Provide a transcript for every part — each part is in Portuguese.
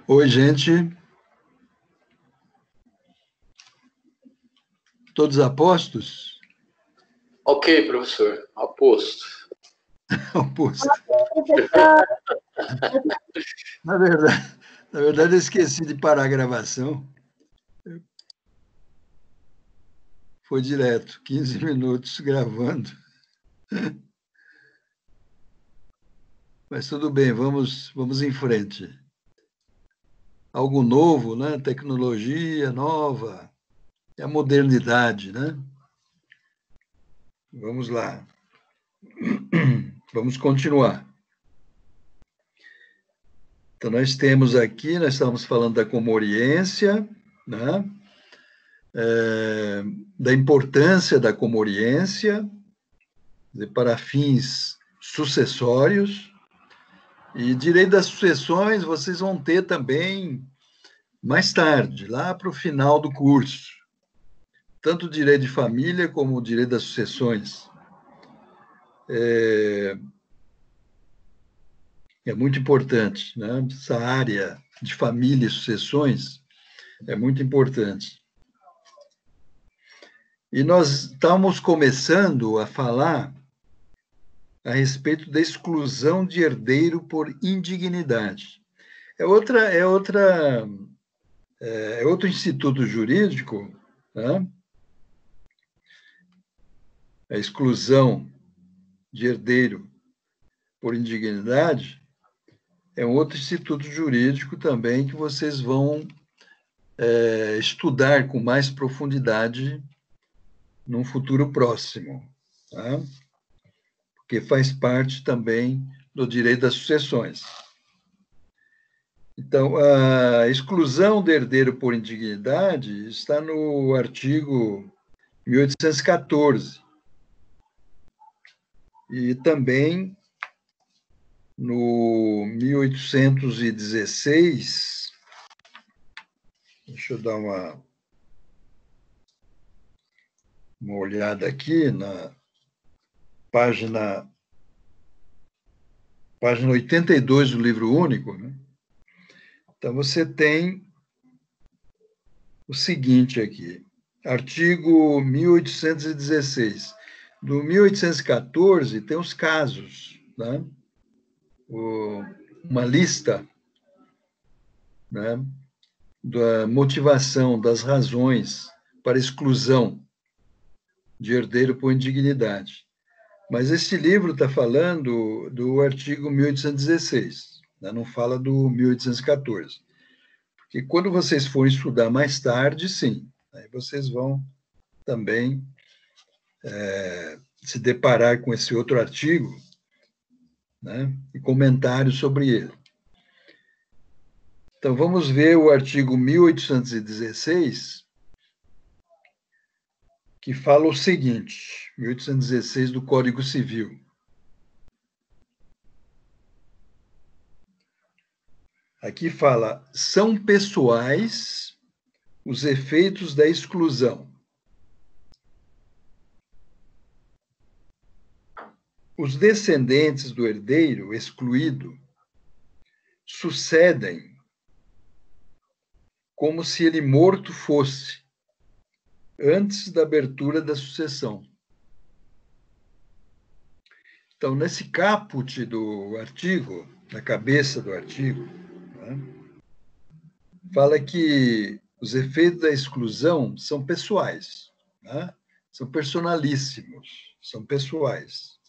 Oi, gente. Todos a postos? Ok, professor. Aposto. Aposto. Na verdade, eu esqueci de parar a gravação. Foi direto, 15 minutos gravando. Mas tudo bem, vamos em frente. Algo novo, né? Tecnologia nova, é a modernidade, né? Vamos lá. Vamos continuar. Então, nós estamos falando da comoriência, né? Da importância da comoriência para fins sucessórios, e direito das sucessões vocês vão ter também mais tarde, lá para o final do curso, tanto o direito de família como o direito das sucessões. É muito importante, né? Essa área de família e sucessões é muito importante. E nós estamos começando a falar a respeito da exclusão de herdeiro por indignidade. É outro instituto jurídico, né? A exclusão de herdeiro por indignidade é um outro instituto jurídico também que vocês vão estudar com mais profundidade num futuro próximo, tá? Porque faz parte também do direito das sucessões. Então, a exclusão do herdeiro por indignidade está no artigo 1814 e também no 1816. Deixa eu dar uma olhada aqui na página 82 do livro único, né? Então, você tem o seguinte aqui, artigo 1816. Do 1814, tem os casos, né? Uma lista, né, da motivação, das razões para exclusão de herdeiro por indignidade. Mas esse livro está falando do artigo 1816, né? Não fala do 1814. Porque quando vocês forem estudar mais tarde, sim, aí vocês vão também se deparar com esse outro artigo, né, e comentários sobre ele. Então, vamos ver o artigo 1816, que fala o seguinte, 1816 do Código Civil. Aqui fala, são pessoais os efeitos da exclusão. Os descendentes do herdeiro excluído sucedem como se ele morto fosse, antes da abertura da sucessão. Então, nesse caput do artigo, na cabeça do artigo, né, fala que os efeitos da exclusão são pessoais, né? São personalíssimos, são pessoais.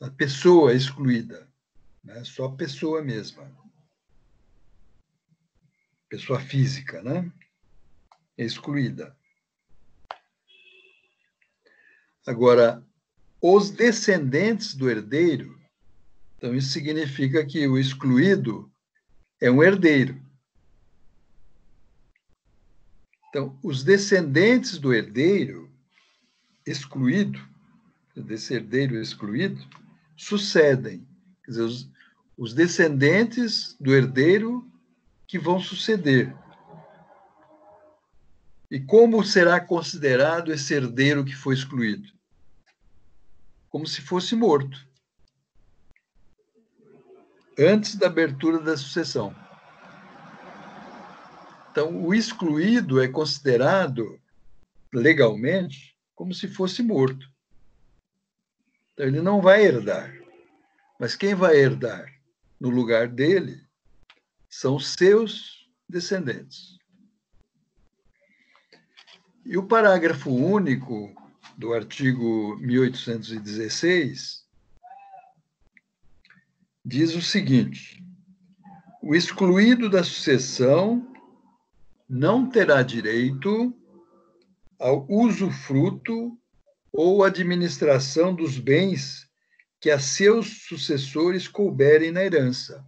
A pessoa é excluída, né? Só a pessoa mesma. Pessoa física, né? É excluída. Agora, os descendentes do herdeiro, então isso significa que o excluído é um herdeiro. Então, os descendentes do herdeiro excluído, desse herdeiro excluído, sucedem. Quer dizer, os descendentes do herdeiro que vão suceder. E como será considerado esse herdeiro que foi excluído? Como se fosse morto. antes da abertura da sucessão. Então, o excluído é considerado, legalmente, como se fosse morto. Então, ele não vai herdar. Mas quem vai herdar no lugar dele são seus descendentes. E o parágrafo único do artigo 1816 diz o seguinte: o excluído da sucessão não terá direito ao usufruto ou administração dos bens que a seus sucessores couberem na herança.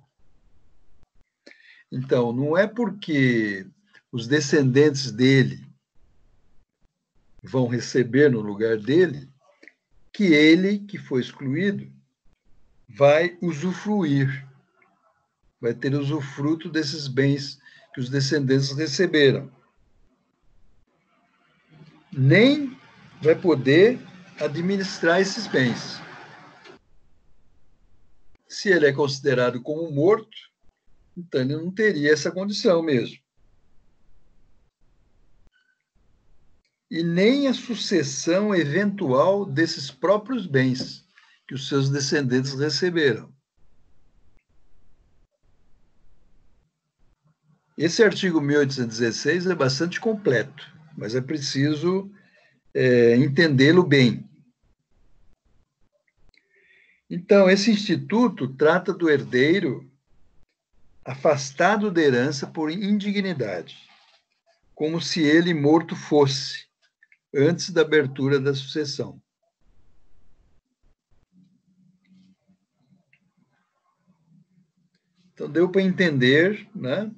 Então, não é porque os descendentes dele vão receber no lugar dele que ele, que foi excluído, vai usufruir, vai ter usufruto desses bens que os descendentes receberam. Nem vai poder administrar esses bens. Se ele é considerado como morto, então ele não teria essa condição mesmo. E nem a sucessão eventual desses próprios bens que os seus descendentes receberam. Esse artigo 1816 é bastante completo, mas é preciso entendê-lo bem. Então, esse instituto trata do herdeiro afastado da herança por indignidade, como se ele morto fosse, antes da abertura da sucessão. Então, deu para entender, né,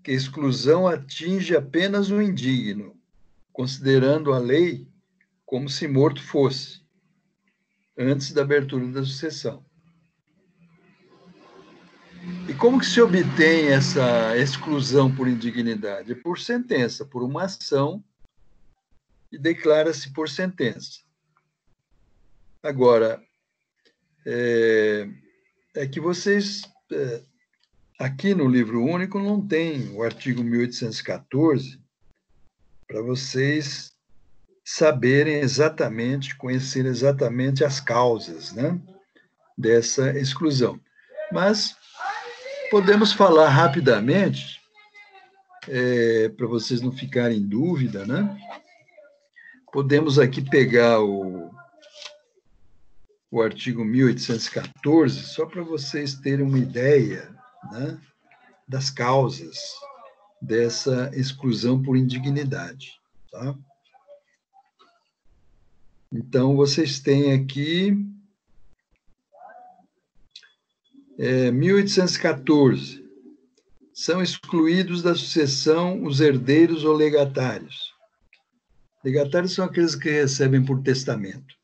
que a exclusão atinge apenas o indigno, considerando a lei como se morto fosse, antes da abertura da sucessão. E como que se obtém essa exclusão por indignidade? Por sentença, por uma ação, e declara-se por sentença. Agora, é que vocês, aqui no livro único, não tem o artigo 1814 para vocês saberem exatamente, conhecer exatamente as causas, né, dessa exclusão. Mas podemos falar rapidamente, para vocês não ficarem em dúvida, né? Podemos aqui pegar o artigo 1814, só para vocês terem uma ideia, né, das causas dessa exclusão por indignidade. Tá? Então, vocês têm aqui 1814. São excluídos da sucessão os herdeiros ou legatários. Legatários são aqueles que recebem por testamento.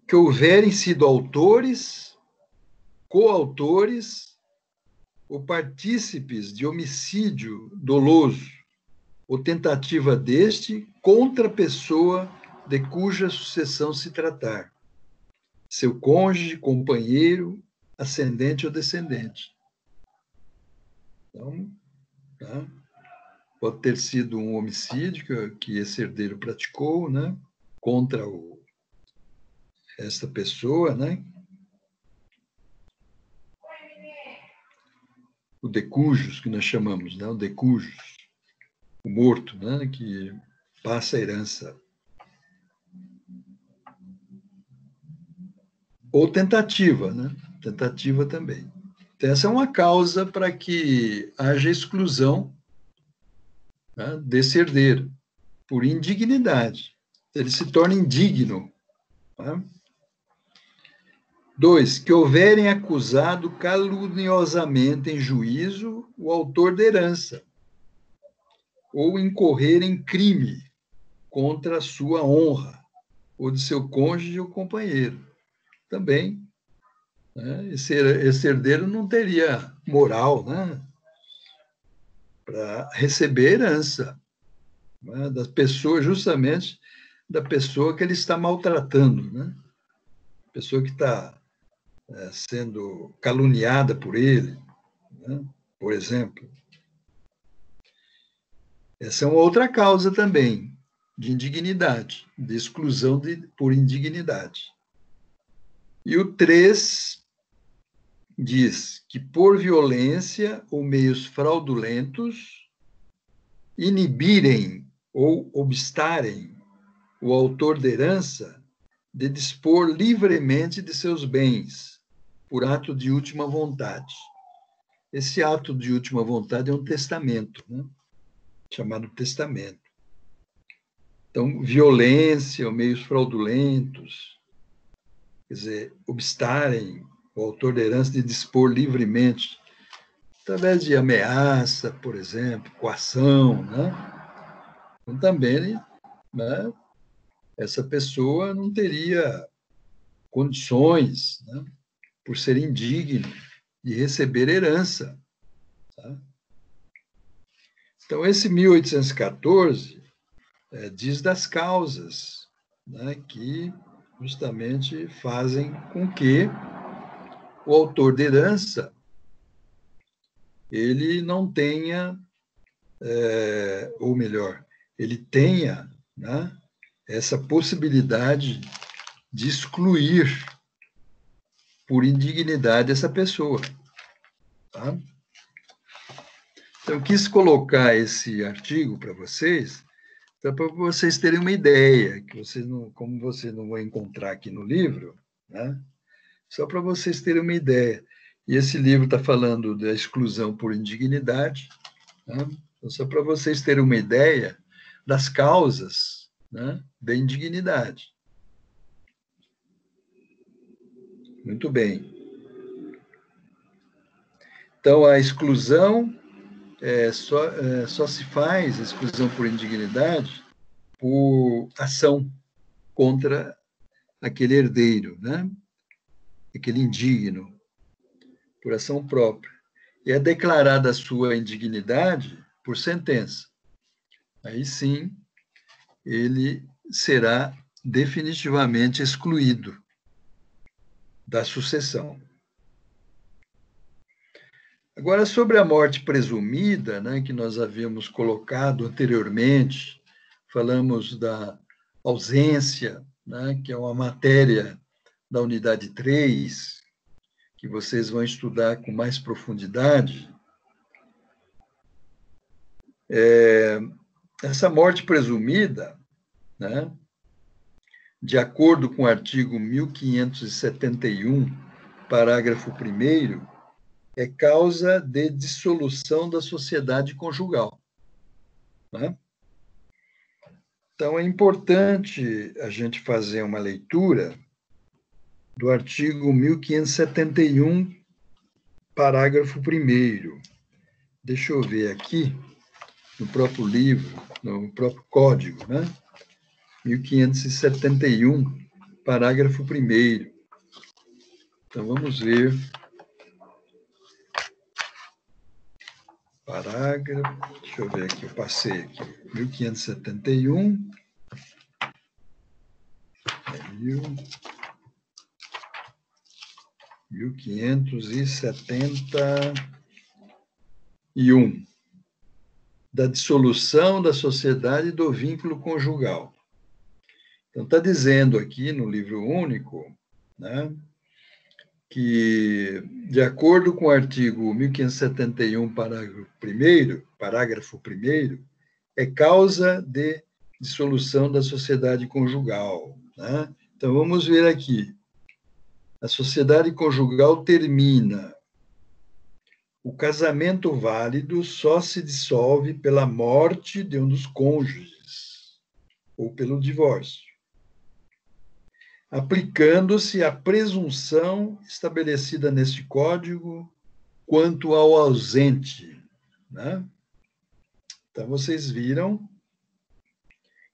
Que houverem sido autores, coautores ou partícipes de homicídio doloso ou tentativa deste contra a pessoa de cuja sucessão se tratar, seu cônjuge, companheiro, ascendente ou descendente. Então, tá? Pode ter sido um homicídio que esse herdeiro praticou, né, contra essa pessoa, né? O decujus, que nós chamamos, né? O decujus, o morto, né? Que passa a herança. Ou tentativa, né? Tentativa também. Então, essa é uma causa para que haja exclusão, né, desse herdeiro, por indignidade. Ele se torna indigno. Tá? 2, que houverem acusado caluniosamente em juízo o autor da herança, ou incorrer em crime contra a sua honra, ou de seu cônjuge ou companheiro. Também, né, esse herdeiro não teria moral, né, para receber herança, né, das pessoas, justamente da pessoa que ele está maltratando, né? Pessoa que está sendo caluniada por ele, né? Por exemplo. Essa é uma outra causa também de indignidade, de exclusão por indignidade. E o 3 diz que, por violência ou meios fraudulentos, inibirem ou obstarem o autor da herança de dispor livremente de seus bens, por ato de última vontade. Esse ato de última vontade é um testamento, né? Chamado testamento. Então, violência ou meios fraudulentos, quer dizer, obstarem o autor da herança de dispor livremente, através de ameaça, por exemplo, coação, né? Então, também, né, essa pessoa não teria condições, né, por ser indigno de receber herança. Tá? Então, esse 1814 diz das causas, né, que justamente fazem com que o autor de herança ele não tenha, ou melhor, ele tenha, né, essa possibilidade de excluir por indignidade essa pessoa. Tá? Então, eu quis colocar esse artigo para vocês, para vocês terem uma ideia, que vocês não, como vocês não vão encontrar aqui no livro, né? Só para vocês terem uma ideia. E esse livro está falando da exclusão por indignidade, né? Então, só para vocês terem uma ideia das causas, né, da indignidade. Muito bem. Então, a exclusão só se faz, a exclusão por indignidade, por ação contra aquele herdeiro, né? Aquele indigno, por ação própria. E é declarada a sua indignidade por sentença. Aí sim, ele será definitivamente excluído da sucessão. Agora, sobre a morte presumida, né, que nós havíamos colocado anteriormente, falamos da ausência, né, que é uma matéria da unidade 3, que vocês vão estudar com mais profundidade. Essa morte presumida, né, de acordo com o artigo 1571, parágrafo 1º, é causa de dissolução da sociedade conjugal. Né? Então, é importante a gente fazer uma leitura do artigo 1571, parágrafo 1º. Deixa eu ver aqui, no próprio livro, no próprio código, né? 1571, parágrafo 1º. Então, vamos ver. Parágrafo, deixa eu ver aqui, eu passei aqui. 1571. 1571. Da dissolução da sociedade e do vínculo conjugal. Então, está dizendo aqui no livro único, né, que, de acordo com o artigo 1571, parágrafo 1º, é causa de dissolução da sociedade conjugal. Né? Então, vamos ver aqui. A sociedade conjugal termina. O casamento válido só se dissolve pela morte de um dos cônjuges ou pelo divórcio, aplicando-se a presunção estabelecida neste código quanto ao ausente. Né? Então, vocês viram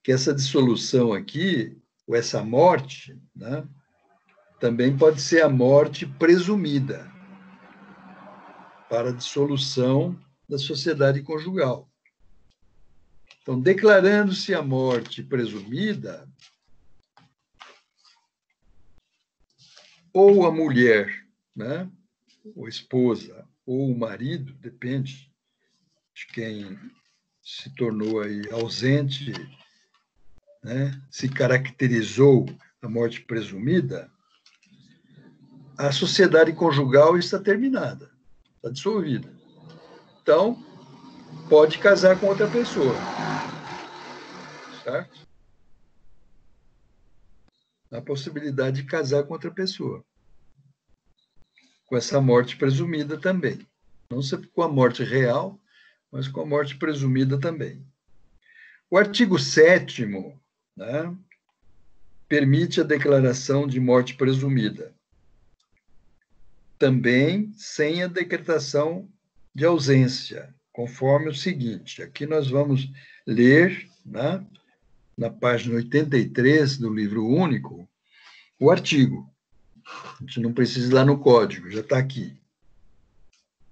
que essa dissolução aqui, ou essa morte, né, também pode ser a morte presumida para a dissolução da sociedade conjugal. Então, declarando-se a morte presumida, ou a mulher né, ou esposa, ou o marido, depende de quem se tornou aí ausente, né, se caracterizou a morte presumida, a sociedade conjugal está terminada, está dissolvida. Então, pode casar com outra pessoa, certo? A possibilidade de casar com outra pessoa, com essa morte presumida também. Não sempre com a morte real, mas com a morte presumida também. O artigo 7º, né, permite a declaração de morte presumida, também sem a decretação de ausência, conforme o seguinte, aqui nós vamos ler, né, na página 83 do livro único, o artigo. A gente não precisa ir lá no código, já está aqui.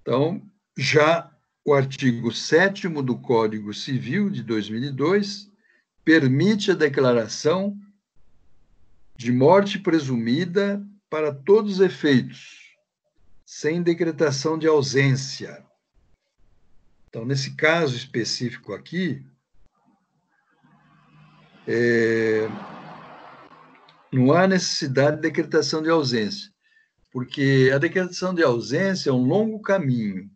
Então, já o artigo 7º do Código Civil de 2002 permite a declaração de morte presumida para todos os efeitos, sem decretação de ausência. Então, nesse caso específico aqui, não há necessidade de decretação de ausência, porque a decretação de ausência é um longo caminho,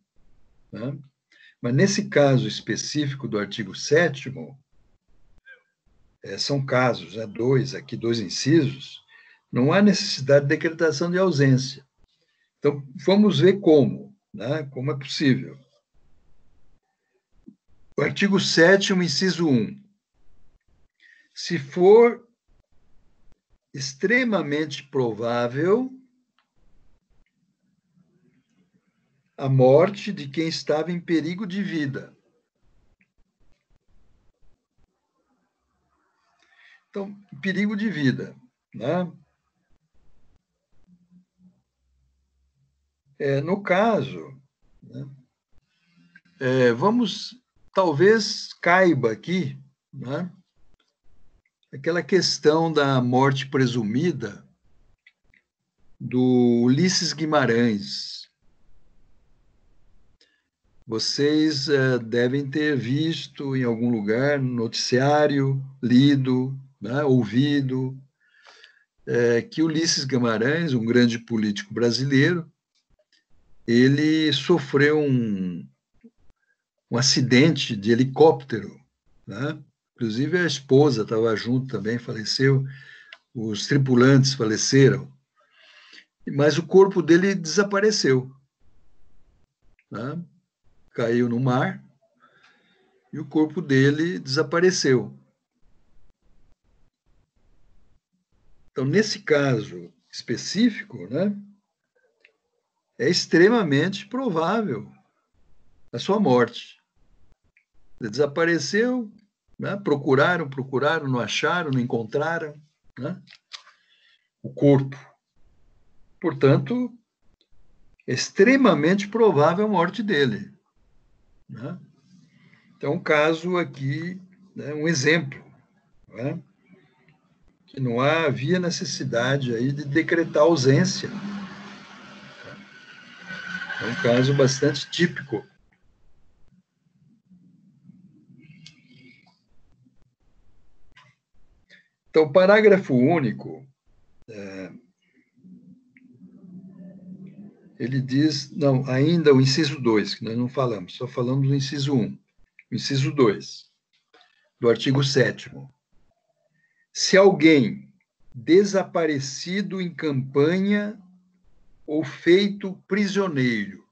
né? Mas nesse caso específico do artigo 7º, são casos, né, dois incisos, não há necessidade de decretação de ausência. Então, vamos ver como, né, como é possível. O artigo 7º, inciso 1. Se for extremamente provável a morte de quem estava em perigo de vida. Então, perigo de vida, né? No caso, né, talvez caiba aqui, né, aquela questão da morte presumida do Ulisses Guimarães. Vocês devem ter visto em algum lugar, no noticiário, lido, né, ouvido, que Ulisses Guimarães, um grande político brasileiro, ele sofreu um acidente de helicóptero, né? Inclusive a esposa estava junto também, faleceu, os tripulantes faleceram, mas o corpo dele desapareceu, né? Caiu no mar e o corpo dele desapareceu. Então, nesse caso específico, né, é extremamente provável a sua morte. Ele desapareceu, né, procuraram, não acharam, não encontraram, né, o corpo. Portanto, é extremamente provável a morte dele, né? Então, um caso aqui, né, um exemplo, né, que não havia necessidade aí de decretar ausência. É um caso bastante típico. Então, o parágrafo único, ele diz, não, ainda o inciso 2, que nós não falamos, só falamos do inciso 1. O inciso 2, do artigo 7º. Se alguém desaparecido em campanha ou feito prisioneiro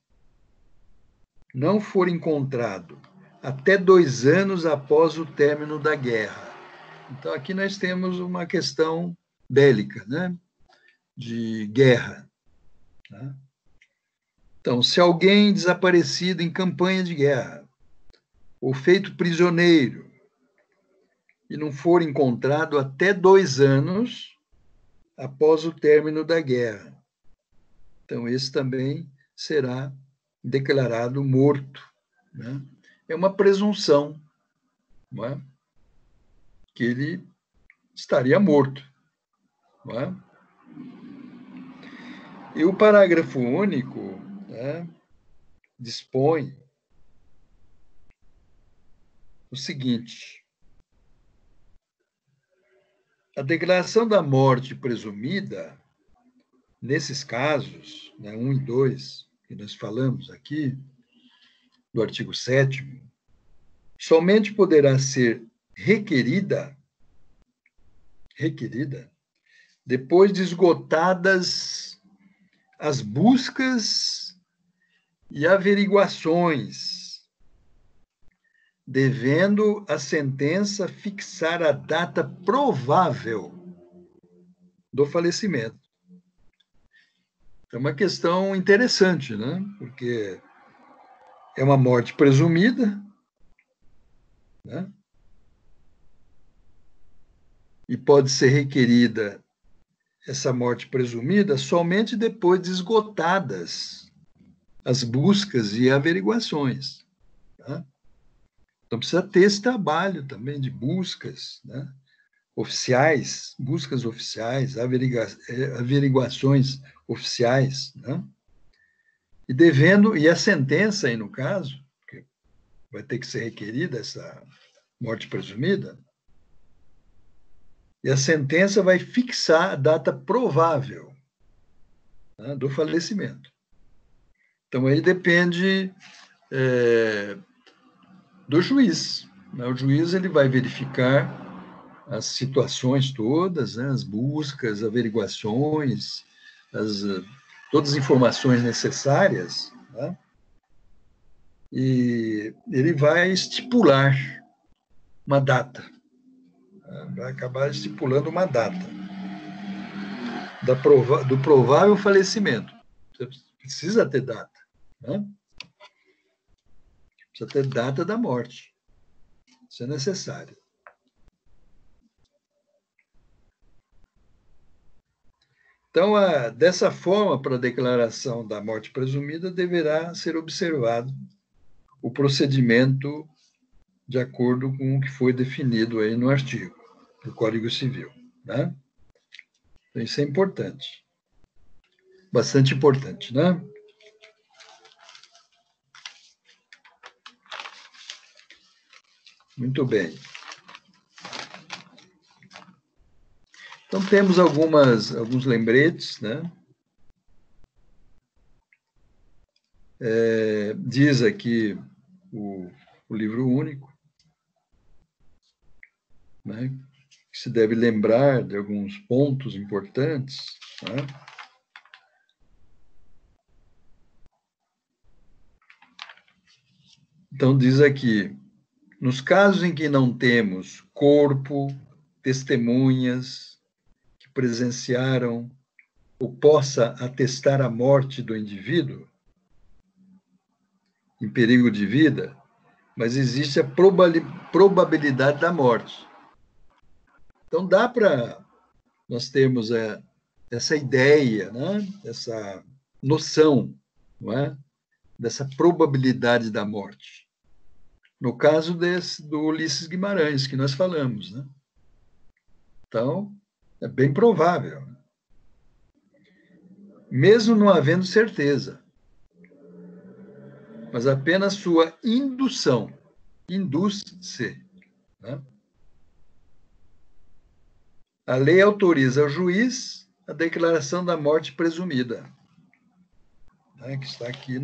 não for encontrado até 2 anos após o término da guerra. Então, aqui nós temos uma questão bélica, né? De guerra. Tá? Então, se alguém desaparecido em campanha de guerra ou feito prisioneiro e não for encontrado até 2 anos após o término da guerra, então esse também será declarado morto, né? É uma presunção, não é? Que ele estaria morto, não é? E o parágrafo único, né, dispõe o seguinte: a declaração da morte presumida, nesses casos, né, 1 e 2, que nós falamos aqui, do artigo 7º, somente poderá ser requerida depois de esgotadas as buscas e averiguações, devendo a sentença fixar a data provável do falecimento. É uma questão interessante, né? Porque é uma morte presumida, né? E pode ser requerida essa morte presumida somente depois de esgotadas as buscas e averiguações. Tá? Então, precisa ter esse trabalho também de buscas, né? Oficiais, buscas oficiais, averiguações oficiais, né? E a sentença aí, no caso, que vai ter que ser requerida essa morte presumida, e a sentença vai fixar a data provável, né, do falecimento. Então, aí depende do juiz. Né? O juiz ele vai verificar as situações todas, né, as buscas, averiguações, todas as informações necessárias, né? E ele vai estipular uma data, né? Vai acabar estipulando uma data do provável falecimento. Você precisa ter data, né? Precisa ter data da morte. Isso é necessário. Então, dessa forma, para a declaração da morte presumida, deverá ser observado o procedimento de acordo com o que foi definido aí no artigo do Código Civil, né? Então, isso é importante. Bastante importante, né? Muito bem. Então, temos alguns lembretes, né? Diz aqui o livro único, né? Que se deve lembrar de alguns pontos importantes, né? Então, diz aqui: nos casos em que não temos corpo, testemunhas que presenciaram ou possa atestar a morte do indivíduo em perigo de vida, mas existe a probabilidade da morte. Então, dá para nós termos essa ideia, né? Essa noção, não é? Dessa probabilidade da morte. No caso do Ulisses Guimarães, que nós falamos, né? Então, é bem provável. Mesmo não havendo certeza, mas apenas sua indução, induz-se, né? A lei autoriza ao juiz a declaração da morte presumida, né? Que está aqui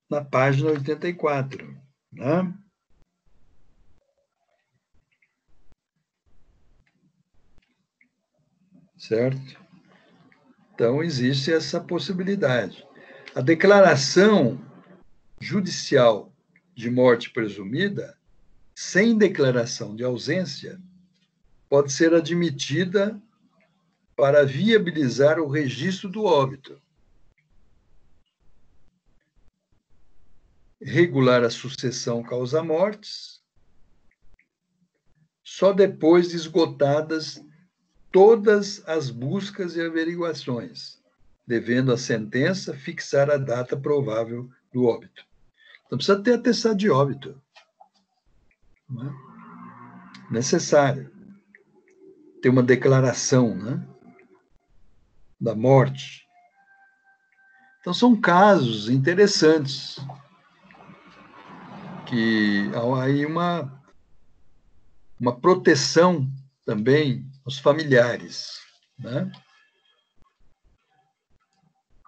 na página 84, né? Certo? Então, existe essa possibilidade. A declaração judicial de morte presumida, sem declaração de ausência, pode ser admitida para viabilizar o registro do óbito, regular a sucessão causa-mortes, só depois de esgotadas todas as buscas e averiguações, devendo a sentença fixar a data provável do óbito. Então, precisa ter atestado de óbito. Né? Necessário. ter uma declaração, né, da morte. Então, são casos interessantes que há aí uma proteção também aos familiares, né?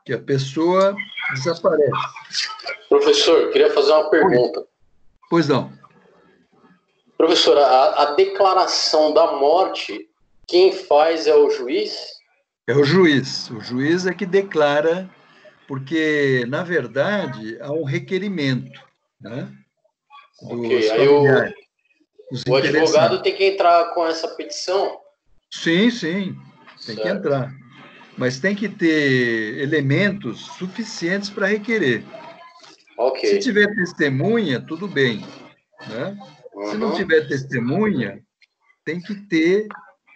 Que a pessoa desaparece. Professor, queria fazer uma pergunta. Pois não. Professor, a declaração da morte, quem faz é o juiz? É o juiz. O juiz é que declara, porque, na verdade, há um requerimento, né, dos Ok, aí familiares, dos o advogado interessados. tem que entrar com essa petição? Sim, sim, tem que Certo. entrar. Mas tem que ter elementos suficientes para requerer. Ok. Se tiver testemunha, tudo bem, né? Se não Uhum. tiver testemunha, tem que ter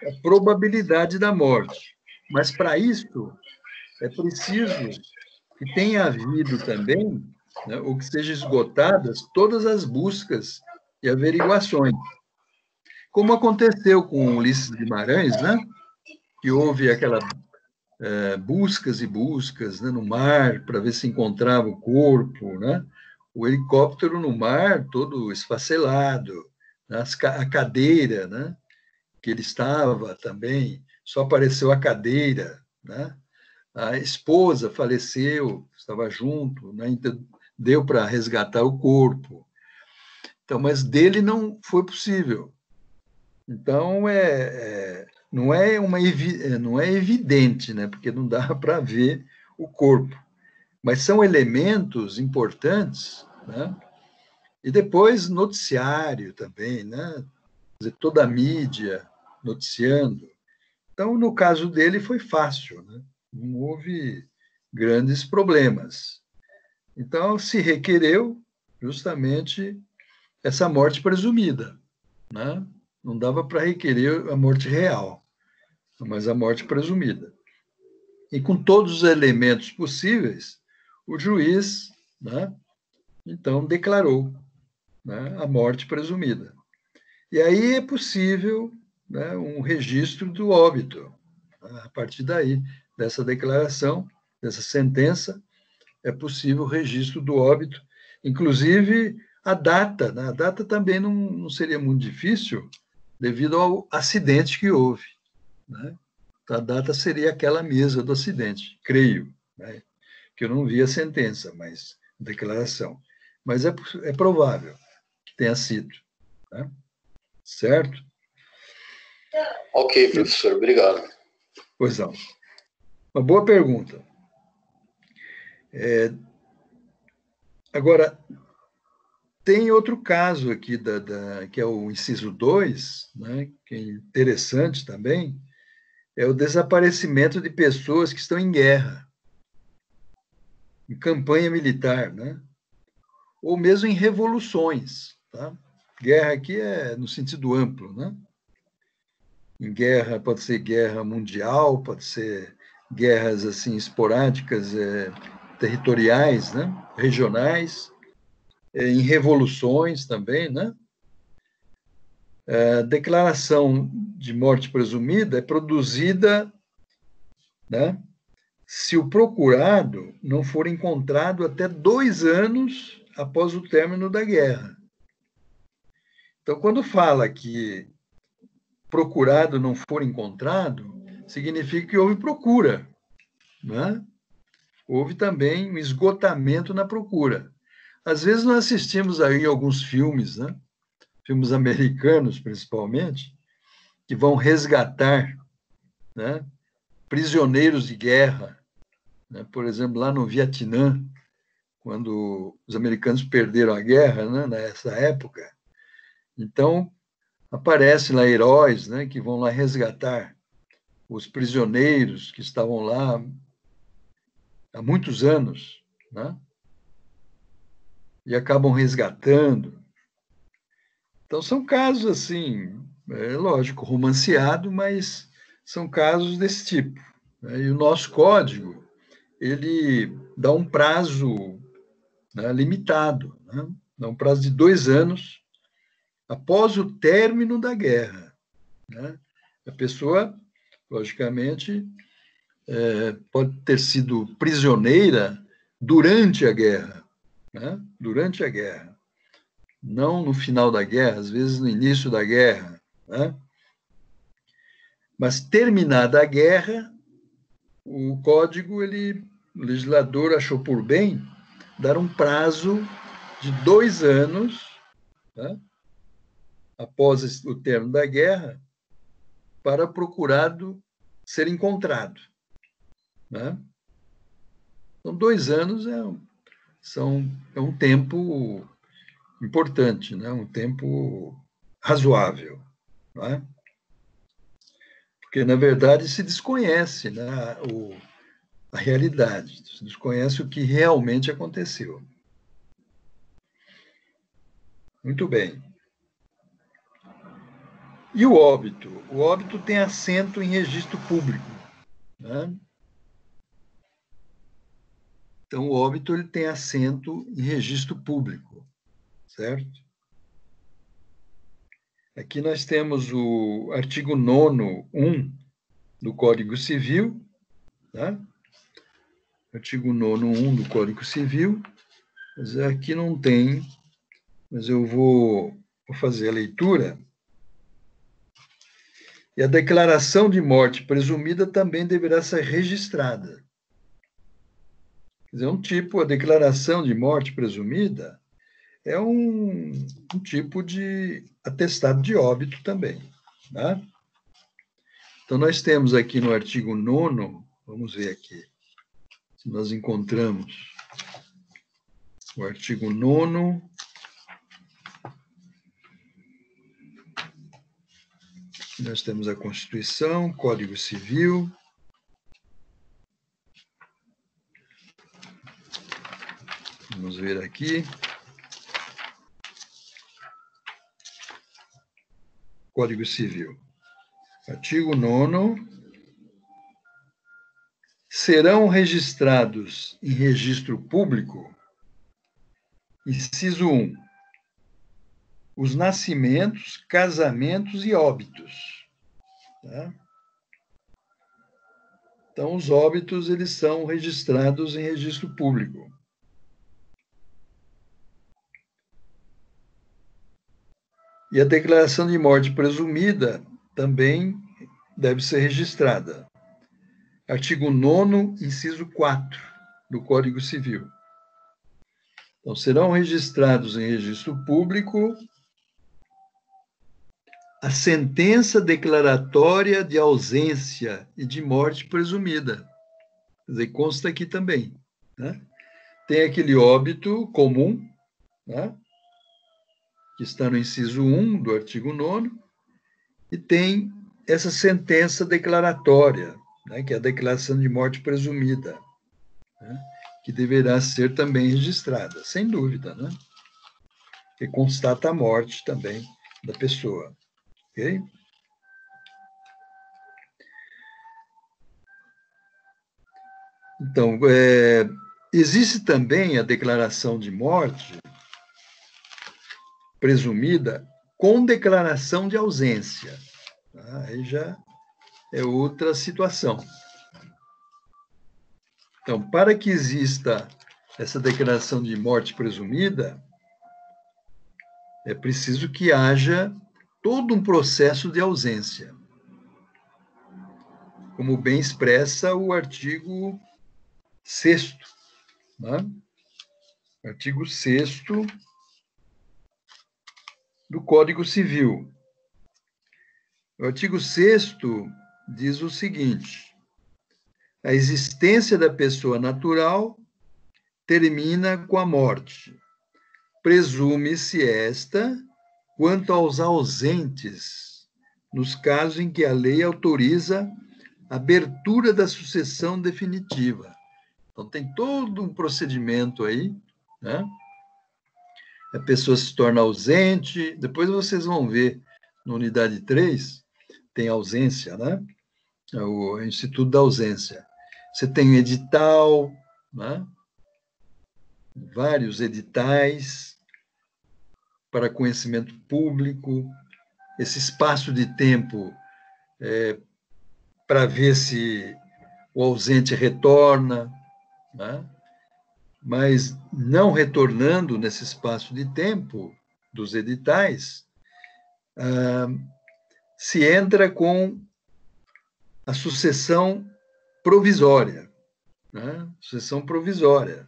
a probabilidade da morte. Mas, para isso, é preciso que tenha havido também, né, ou que sejam esgotadas todas as buscas e averiguações. Como aconteceu com Ulisses Guimarães, né, que houve aquela buscas e buscas, né, no mar para ver se encontrava o corpo, né? O helicóptero no mar todo esfacelado, né? A cadeira, né, que ele estava também, só apareceu a cadeira, né? A esposa faleceu, estava junto, né? Então, deu para resgatar o corpo. Então, mas dele não foi possível. Então, não é evidente, né? Porque não dá para ver o corpo. Mas são elementos importantes, né? E depois noticiário também, né? Quer dizer, toda a mídia noticiando. Então, no caso dele, foi fácil, né? Não houve grandes problemas. Então, se requereu justamente essa morte presumida, né? Não dava para requerer a morte real, mas a morte presumida. E com todos os elementos possíveis, o juiz, né, então declarou, né, a morte presumida. E aí é possível, né, um registro do óbito. A partir daí, dessa declaração, dessa sentença, é possível o registro do óbito, inclusive a data, né? A data também não seria muito difícil, devido ao acidente que houve, né? A data seria aquela mesa do acidente, creio, né? Que eu não vi a sentença, mas declaração. Mas é provável que tenha sido, né? Certo? Ok, professor, obrigado. Pois não. Uma boa pergunta. Agora, tem outro caso aqui, que é o inciso 2, né, que é interessante também, é o desaparecimento de pessoas que estão em guerra, em campanha militar, né, ou mesmo em revoluções. Tá? Guerra aqui é no sentido amplo. Né? Em guerra, pode ser guerra mundial, pode ser guerras assim esporádicas, territoriais, né, regionais, em revoluções também, né? A declaração de morte presumida é produzida, né, se o procurado não for encontrado até 2 anos após o término da guerra. Então, quando fala que procurado não for encontrado, significa que houve procura, né? Houve também um esgotamento na procura. Às vezes nós assistimos aí alguns filmes, né? Filmes americanos, principalmente, que vão resgatar, né, prisioneiros de guerra, né, por exemplo, lá no Vietnã, quando os americanos perderam a guerra, né, nessa época. Então, aparecem lá heróis, né, que vão lá resgatar os prisioneiros que estavam lá há muitos anos, né, e acabam resgatando. Então, são casos assim, é lógico, romanceado, mas são casos desse tipo. Né? E o nosso código, ele dá um prazo, né, limitado, né? Dá um prazo de 2 anos após o término da guerra, né? A pessoa, logicamente, pode ter sido prisioneira durante a guerra, né? Durante a guerra. Não no final da guerra, às vezes no início da guerra, né? Mas terminada a guerra, o código, o legislador achou por bem dar um prazo de 2 anos, né, após o término da guerra, para procurado ser encontrado. Né? Então, 2 anos é um tempo importante, né? Um tempo razoável. Né? Porque, na verdade, se desconhece, né, a realidade, se desconhece o que realmente aconteceu. Muito bem. E o óbito? O óbito tem assento em registro público. Né? Então, o óbito ele tem assento em registro público, certo? Aqui nós temos o artigo 9º, 1 do Código Civil, né? Artigo 9º, 1 do Código Civil, mas aqui não tem, mas eu vou fazer a leitura. E a declaração de morte presumida também deverá ser registrada. Quer dizer, a declaração de morte presumida é um tipo de atestado de óbito também. Né? Então, nós temos aqui no artigo 9º, vamos ver aqui, se nós encontramos o artigo 9º, nós temos a Constituição, Código Civil. Vamos ver aqui. Código Civil. Artigo 9º. Serão registrados em registro público, inciso 1, os nascimentos, casamentos e óbitos. Tá? Então, os óbitos, eles são registrados em registro público. E a declaração de morte presumida também deve ser registrada. Artigo 9º, inciso 4 do Código Civil. Então, serão registrados em registro público a sentença declaratória de ausência e de morte presumida. Quer dizer, consta aqui também. Né? Tem aquele óbito comum, né? Que está no inciso 1 do artigo 9º, e tem essa sentença declaratória, né? Que é a declaração de morte presumida, né? Que deverá ser também registrada, sem dúvida, né? Que constata a morte também da pessoa. Ok? Então, existe também a declaração de morte presumida com declaração de ausência. Tá? Aí já é outra situação. Então, para que exista essa declaração de morte presumida, é preciso que haja todo um processo de ausência, como bem expressa o artigo 6º, né? Artigo 6º do Código Civil. O artigo 6º diz o seguinte: a existência da pessoa natural termina com a morte. Presume-se esta quanto aos ausentes, nos casos em que a lei autoriza a abertura da sucessão definitiva. Então, tem todo um procedimento aí, né? A pessoa se torna ausente, depois vocês vão ver, na unidade 3, tem ausência, né? É o Instituto da Ausência. Você tem um edital, né? Vários editais para conhecimento público. Esse espaço de tempo para ver se o ausente retorna, né? Mas não retornando nesse espaço de tempo dos editais, se entra com a sucessão provisória, né? Sucessão provisória,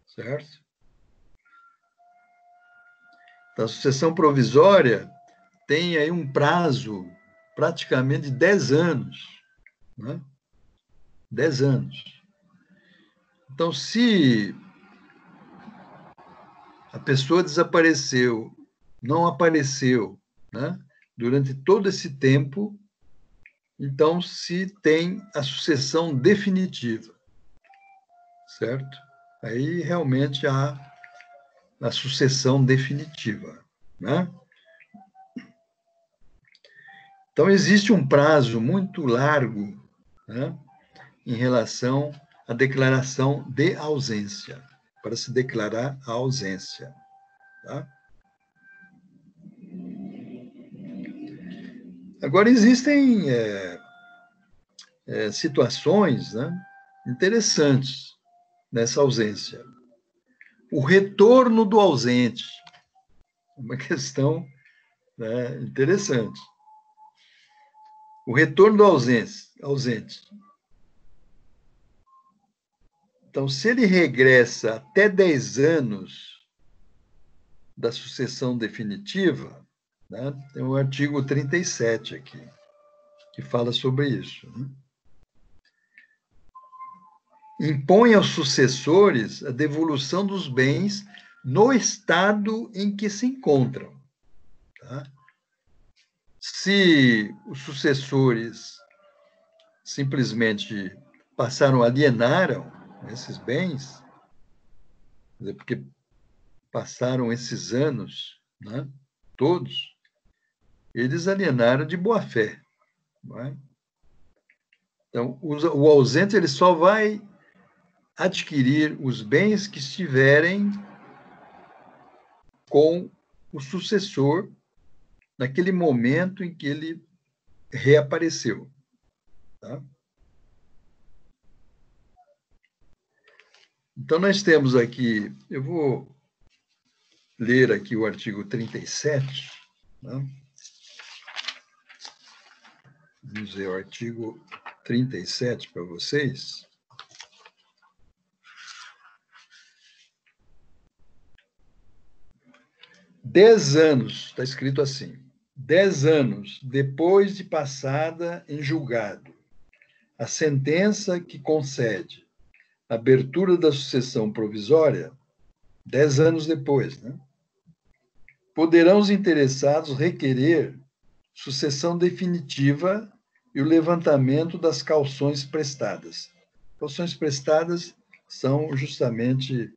certo? Então, a sucessão provisória tem aí um prazo praticamente de 10 anos, né? 10 anos. Então, se a pessoa desapareceu, não apareceu, né, durante todo esse tempo, então se tem a sucessão definitiva, certo? Aí realmente há a sucessão definitiva, né? Então existe um prazo muito largo, né, em relação à declaração de ausência, para se declarar a ausência, tá? Agora, existem situações, né, interessantes nessa ausência. O retorno do ausente, uma questão, né, interessante. O retorno do ausente. Então, se ele regressa até 10 anos da sucessão definitiva, né, tem o artigo 37 aqui, que fala sobre isso, né? Impõe aos sucessores a devolução dos bens no estado em que se encontram. Tá? Se os sucessores simplesmente alienaram esses bens, porque passaram esses anos, né, todos, eles alienaram de boa fé. Não é? Então, o ausente ele só vai adquirir os bens que estiverem com o sucessor naquele momento em que ele reapareceu. Tá? Então, nós temos aqui, eu vou ler aqui o artigo 37, né? Vamos ver o artigo 37 para vocês. Dez anos, está escrito assim, 10 anos depois de passada em julgado a sentença que concede a abertura da sucessão provisória, 10 anos depois, né, poderão os interessados requerer sucessão definitiva e o levantamento das cauções prestadas. Cauções prestadas são justamente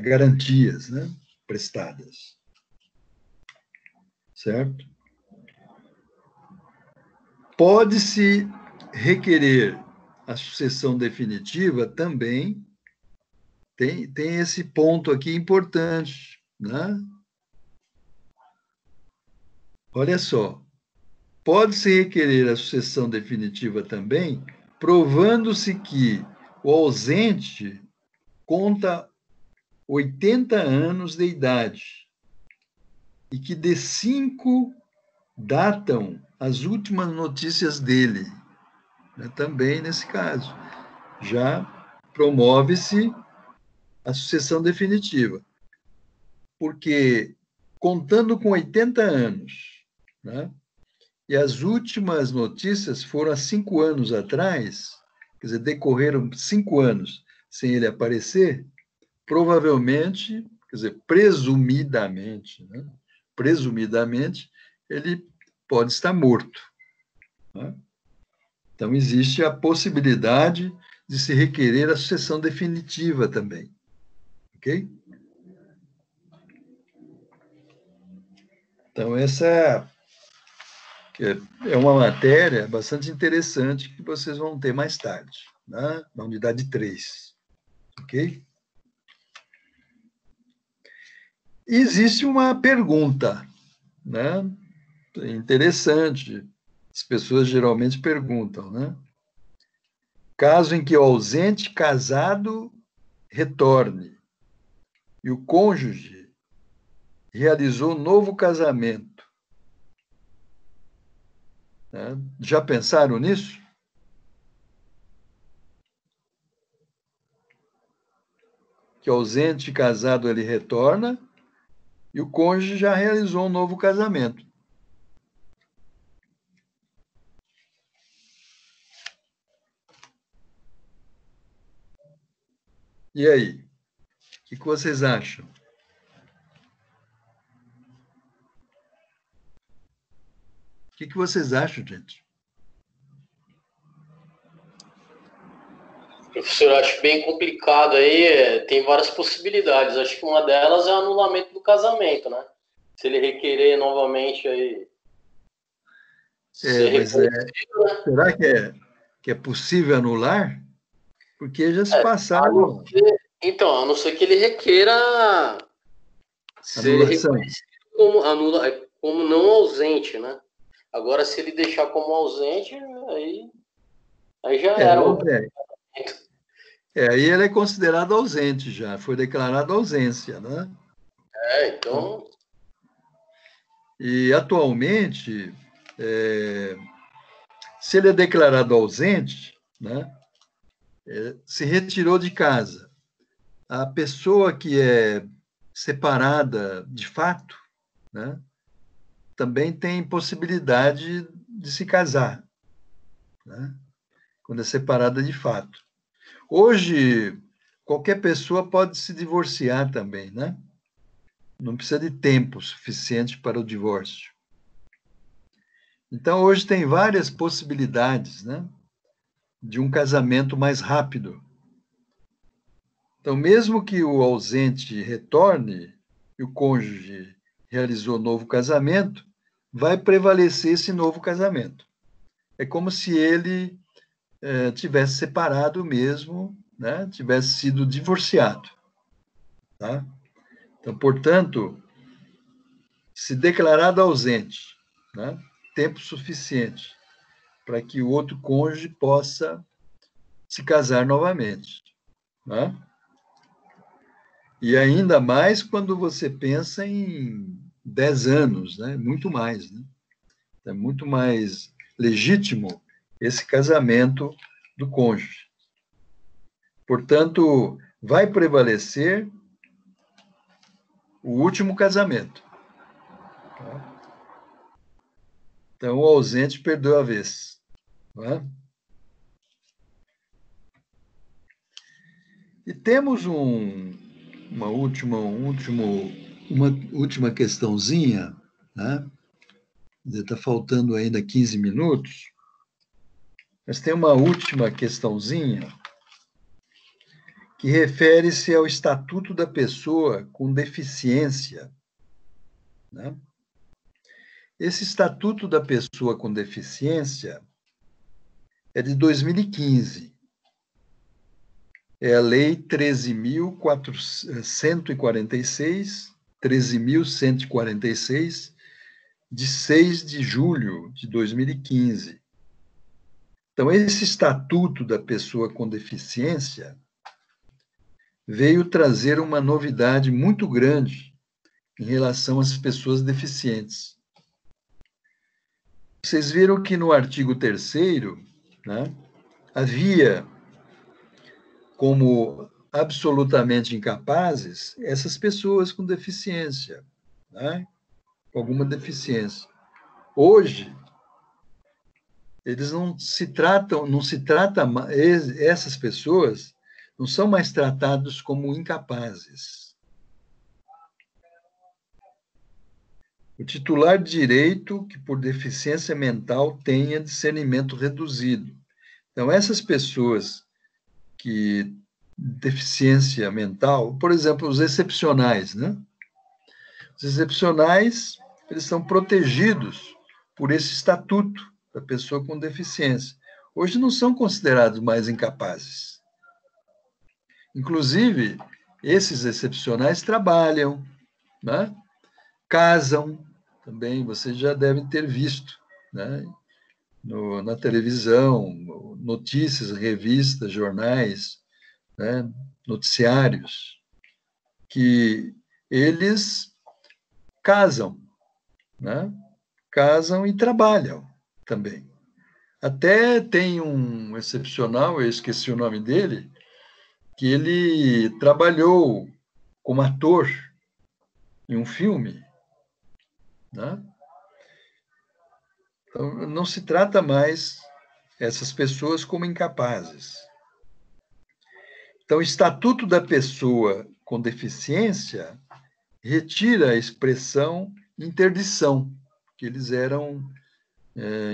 garantias, né, prestadas. Certo? Pode-se requerer a sucessão definitiva também, tem esse ponto aqui importante, né? Olha só, pode-se requerer a sucessão definitiva também, provando-se que o ausente conta 80 anos de idade e que de 5 datam as últimas notícias dele. Também nesse caso, já promove-se a sucessão definitiva. Porque, contando com 80 anos, né, e as últimas notícias foram há 5 anos atrás, quer dizer, decorreram 5 anos sem ele aparecer, provavelmente, quer dizer, presumidamente, né, ele pode estar morto. Né? Então, existe a possibilidade de se requerer a sucessão definitiva também. Ok? Então, essa é uma matéria bastante interessante que vocês vão ter mais tarde, né? Na unidade 3. Ok? E existe uma pergunta, né, interessante, As pessoas geralmente perguntam, né? Caso em que o ausente casado retorne e o cônjuge realizou novo casamento. Né? Já pensaram nisso? Que o ausente casado ele retorna e o cônjuge já realizou um novo casamento. E aí? O que vocês acham? O que vocês acham, gente? Professor, eu acho bem complicado aí, tem várias possibilidades. Acho que uma delas é o anulamento do casamento, né? Se ele requerer novamente aí ser Mas reconhecido, né? será que é possível anular? Porque já se A não passaram então, a não ser que ele requeira ser anulação. reconhecido como não ausente, né? Agora, se ele deixar como ausente, aí já É, era. aí ele é considerado ausente já, foi declarado ausência, né? Então, E atualmente, se ele é declarado ausente, né, se retirou de casa, a pessoa que é separada de fato, né, também tem possibilidade de se casar, né, quando é separada de fato. Hoje, qualquer pessoa pode se divorciar também, né? Não precisa de tempo suficiente para o divórcio. Então, hoje tem várias possibilidades, né, de um casamento mais rápido. Então, mesmo que o ausente retorne e o cônjuge realizou novo casamento, vai prevalecer esse novo casamento. É como se ele tivesse separado mesmo, né, tivesse sido divorciado. Tá? Então, portanto, se declarado ausente, né, tempo suficiente para que o outro cônjuge possa se casar novamente. Né? E ainda mais quando você pensa em 10 anos, né? Muito mais. Né? É muito mais legítimo esse casamento do cônjuge. Portanto, vai prevalecer o último casamento. Tá? Então, o ausente perdeu a vez. Não é? E temos uma última questãozinha, né? Está faltando ainda 15 minutos, mas tem uma última questãozinha que refere-se ao Estatuto da Pessoa com Deficiência. Né? Esse Estatuto da Pessoa com Deficiência é de 2015. É a Lei 13.146, de 6 de julho de 2015. Então, esse Estatuto da Pessoa com Deficiência veio trazer uma novidade muito grande em relação às pessoas deficientes. Vocês viram que no artigo 3º, né, havia como absolutamente incapazes essas pessoas com deficiência, né, com alguma deficiência. Hoje, eles não se trata, essas pessoas não são mais tratados como incapazes. O titular de direito que por deficiência mental tenha discernimento reduzido. Então, essas pessoas que deficiência mental, por exemplo, os excepcionais, né? Os excepcionais, eles são protegidos por esse estatuto da pessoa com deficiência. Hoje não são considerados mais incapazes. Inclusive, esses excepcionais trabalham, né? Casam, também, vocês já devem ter visto, né? na televisão, notícias, revistas, jornais, né, noticiários, que eles casam, né? Casam e trabalham também. Até tem um excepcional, eu esqueci o nome dele, que ele trabalhou como ator em um filme, né? Então, não se trata mais essas pessoas como incapazes. Então, o Estatuto da Pessoa com Deficiência retira a expressão interdição, que eles eram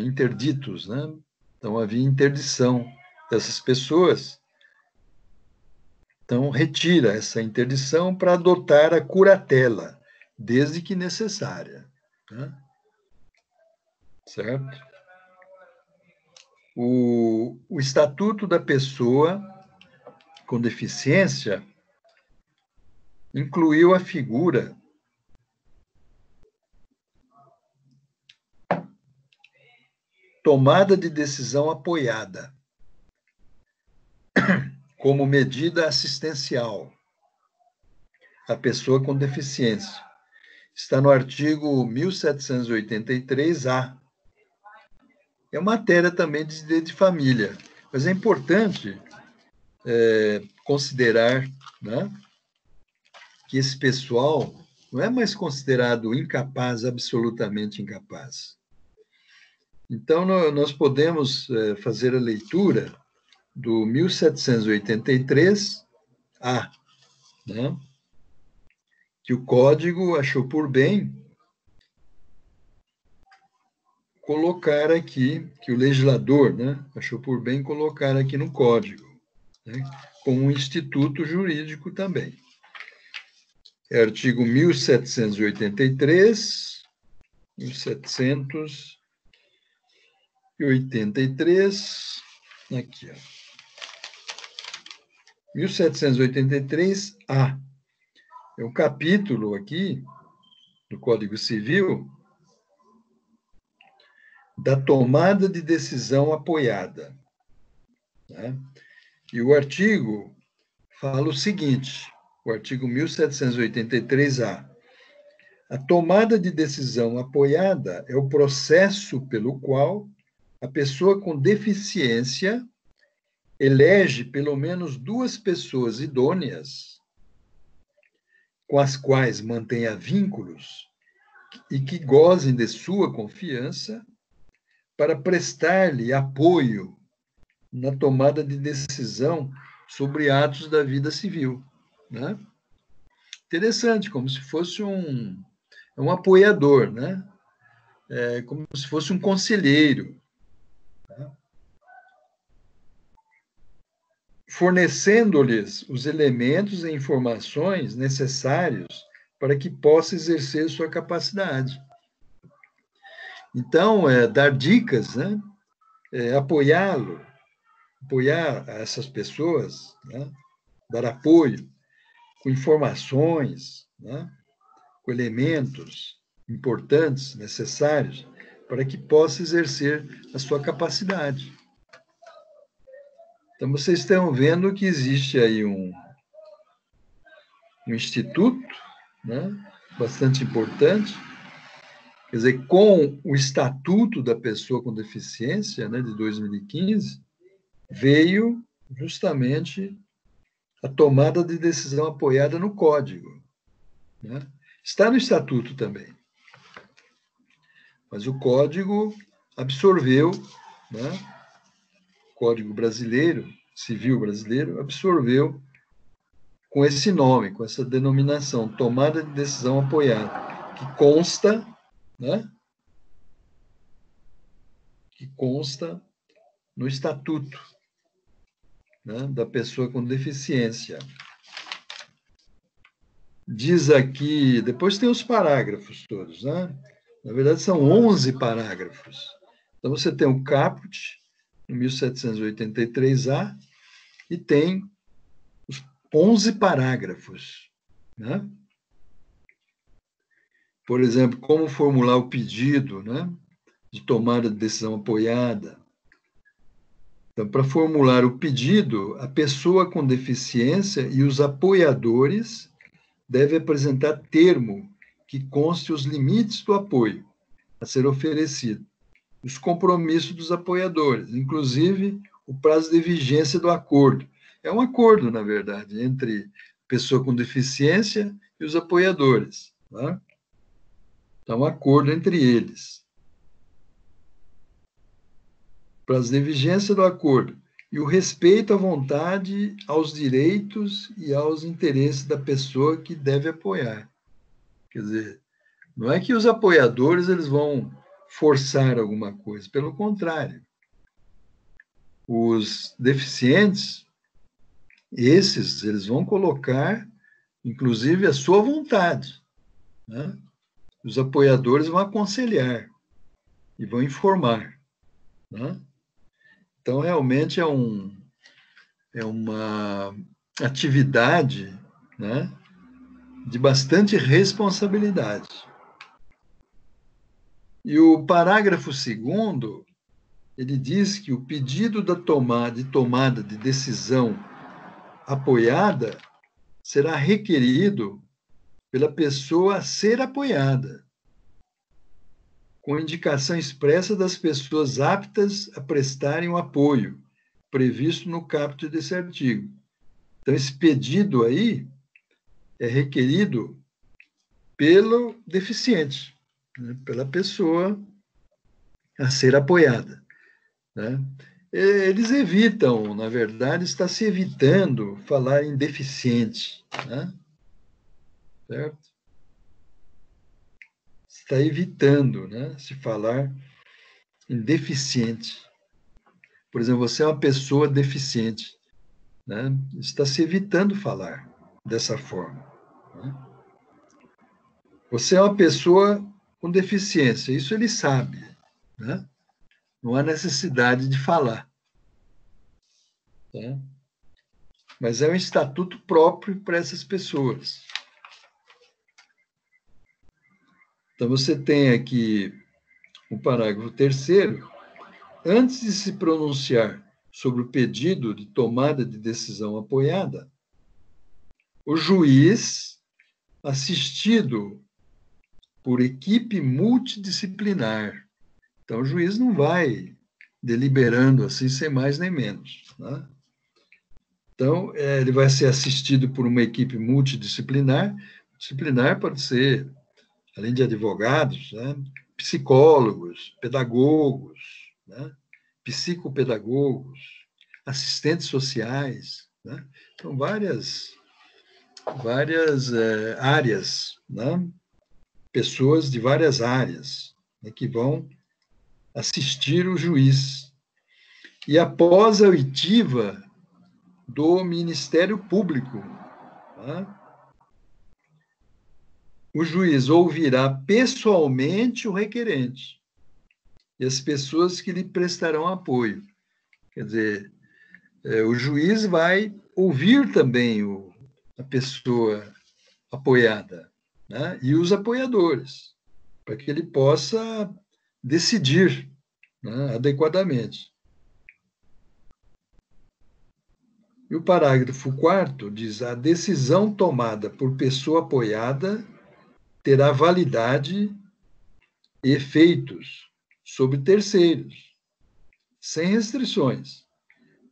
interditos, né? Então, havia interdição dessas pessoas. Então, retira essa interdição para adotar a curatela, desde que necessária. Né? Certo? O Estatuto da Pessoa com Deficiência incluiu a figura tomada de decisão apoiada como medida assistencial à pessoa com deficiência. Está no artigo 1783-A. É matéria também de direito de família, mas é importante considerar, né, que esse pessoal não é mais considerado incapaz, absolutamente incapaz. Então, nós podemos fazer a leitura do 1783-A, né, que o Código achou por bem colocar aqui, que o legislador, né, achou por bem colocar aqui no Código, né, como um instituto jurídico também. É artigo 1783, 1783, aqui, ó. 1783-A. É um capítulo aqui do Código Civil da tomada de decisão apoiada. Né? E o artigo fala o seguinte, o artigo 1783-A. A tomada de decisão apoiada é o processo pelo qual a pessoa com deficiência elege pelo menos duas pessoas idôneas com as quais mantenha vínculos e que gozem de sua confiança para prestar-lhe apoio na tomada de decisão sobre atos da vida civil. Né? Interessante, como se fosse um apoiador, né? Como se fosse um conselheiro. Né? Fornecendo-lhes os elementos e informações necessários para que possa exercer sua capacidade. Então, dar dicas, né? Apoiar essas pessoas, né? Dar apoio com informações, né? Com elementos importantes, necessários, para que possa exercer a sua capacidade. Então, vocês estão vendo que existe aí um instituto, né? Bastante importante, quer dizer, com o Estatuto da Pessoa com Deficiência, né, de 2015, veio justamente a tomada de decisão apoiada no Código. Né? Está no Estatuto também. Mas o Código absorveu, né? O Código brasileiro, civil brasileiro, absorveu com esse nome, com essa denominação, tomada de decisão apoiada, que consta, né? Que consta no Estatuto, né, da pessoa com deficiência. Diz aqui, depois tem os parágrafos todos, né? Na verdade, são 11 parágrafos. Então, você tem o caput, no 1783-A, e tem os 11 parágrafos. Né? Por exemplo, como formular o pedido, né? de tomada de decisão apoiada. Então, para formular o pedido, a pessoa com deficiência e os apoiadores devem apresentar termo que conste os limites do apoio a ser oferecido, os compromissos dos apoiadores, inclusive o prazo de vigência do acordo. É um acordo, na verdade, entre a pessoa com deficiência e os apoiadores. Tá? É um acordo entre eles. Prazo de vigência do acordo e o respeito à vontade, aos direitos e aos interesses da pessoa que deve apoiar. Quer dizer, não é que os apoiadores eles vão forçar alguma coisa, pelo contrário. Os deficientes, esses, eles vão colocar, inclusive, a sua vontade. Né? Os apoiadores vão aconselhar e vão informar. Né? Então, realmente é uma atividade, né, de bastante responsabilidade. E o parágrafo 2º, ele diz que o pedido de tomada de decisão apoiada será requerido pela pessoa a ser apoiada, com indicação expressa das pessoas aptas a prestarem o apoio previsto no caput desse artigo. Então, esse pedido aí é requerido pelo deficiente, né, pela pessoa a ser apoiada. Né? Eles evitam, na verdade, está se evitando falar em deficiente. Né? Certo? Está evitando, né, se falar em deficiente. Por exemplo, você é uma pessoa deficiente. Né? Está se evitando falar dessa forma. Né? Você é uma pessoa com deficiência, isso ele sabe. Né? Não há necessidade de falar. Tá? Mas é um estatuto próprio para essas pessoas. Então, você tem aqui o parágrafo 3º. Antes de se pronunciar sobre o pedido de tomada de decisão apoiada, o juiz, assistido por equipe multidisciplinar. Então, o juiz não vai deliberando assim, sem mais nem menos. Né? Então, ele vai ser assistido por uma equipe multidisciplinar. Disciplinar pode ser, além de advogados, né, psicólogos, pedagogos, né, psicopedagogos, assistentes sociais. Né? Então, várias áreas, né? Pessoas de várias áreas, né, que vão assistir o juiz. E após a oitiva do Ministério Público, tá? O juiz ouvirá pessoalmente o requerente e as pessoas que lhe prestarão apoio. Quer dizer, o juiz vai ouvir também a pessoa apoiada, né? E os apoiadores, para que ele possa decidir, né, adequadamente. E o parágrafo 4º diz: a decisão tomada por pessoa apoiada terá validade e efeitos sobre terceiros, sem restrições,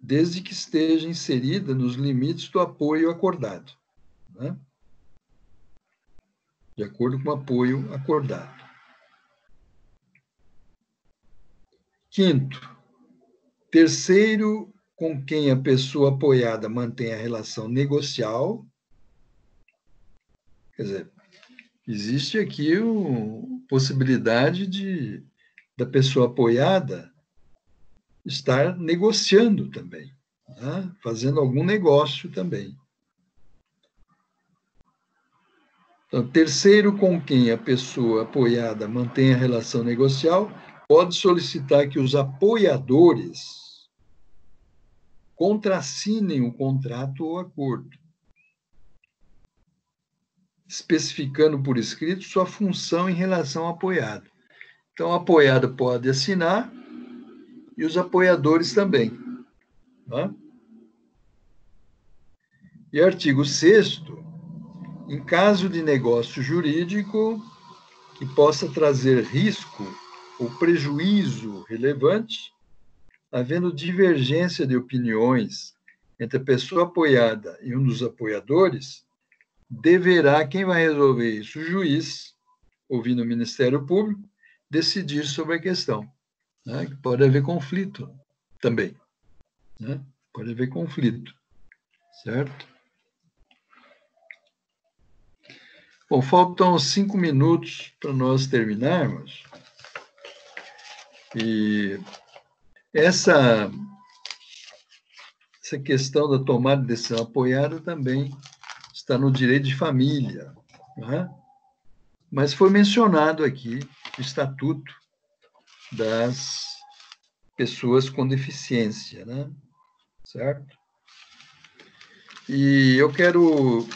desde que esteja inserida nos limites do apoio acordado, né? De acordo com o apoio acordado. 5º, terceiro com quem a pessoa apoiada mantém a relação negocial. Quer dizer, existe aqui a possibilidade da pessoa apoiada estar negociando também, né? Fazendo algum negócio também. Então, terceiro com quem a pessoa apoiada mantém a relação negocial pode solicitar que os apoiadores contrassinem o contrato ou acordo, especificando por escrito sua função em relação ao apoiado. Então, a apoiada pode assinar e os apoiadores também. Tá? E artigo 6º, em caso de negócio jurídico que possa trazer risco ou prejuízo relevante, havendo divergência de opiniões entre a pessoa apoiada e um dos apoiadores, deverá, quem vai resolver isso? O juiz, ouvindo o Ministério Público, decidir sobre a questão. Né? Pode haver conflito também. Né? Pode haver conflito. Certo? Bom, faltam 5 minutos para nós terminarmos. E essa questão da tomada de decisão apoiada também está no direito de família. Né? Mas foi mencionado aqui o Estatuto das Pessoas com Deficiência, né? Certo? E eu quero,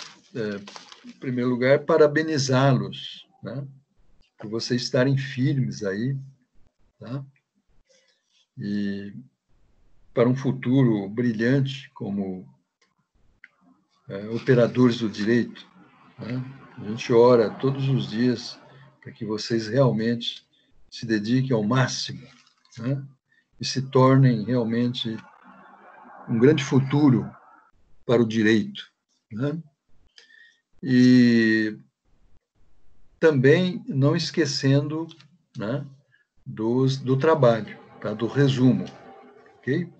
em primeiro lugar, parabenizá-los, né? Por vocês estarem firmes aí, tá? E para um futuro brilhante como operadores do direito, né? A gente ora todos os dias para que vocês realmente se dediquem ao máximo, né? E se tornem realmente um grande futuro para o direito, né? E também não esquecendo, né, do trabalho, tá? Do resumo, ok?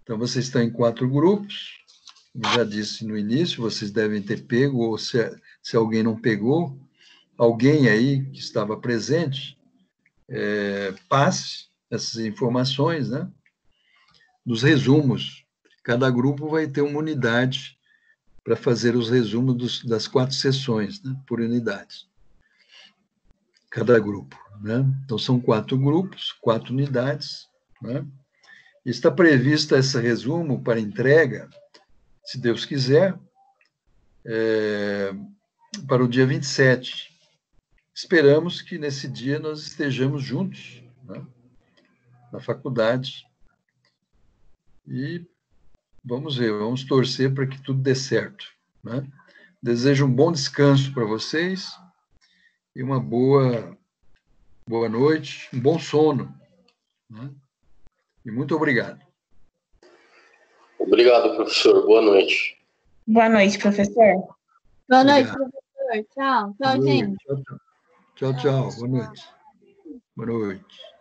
Então, vocês estão em 4 grupos, como já disse no início, vocês devem ter pego, ou se alguém não pegou, alguém aí que estava presente, passe essas informações, né? Dos resumos. Cada grupo vai ter uma unidade para fazer os resumos das 4 sessões, né? Por unidade. Cada grupo, né? Então, são 4 grupos, 4 unidades, né? Está previsto esse resumo para entrega, se Deus quiser, para o dia 27. Esperamos que nesse dia nós estejamos juntos, né, na faculdade. E vamos ver, vamos torcer para que tudo dê certo. Né? Desejo um bom descanso para vocês e uma boa noite, um bom sono. Né? E muito obrigado. Obrigado, professor. Boa noite. Boa noite, professor. Boa noite, professor. Tchau. Tchau, gente. Tchau, tchau. Boa noite. Boa noite.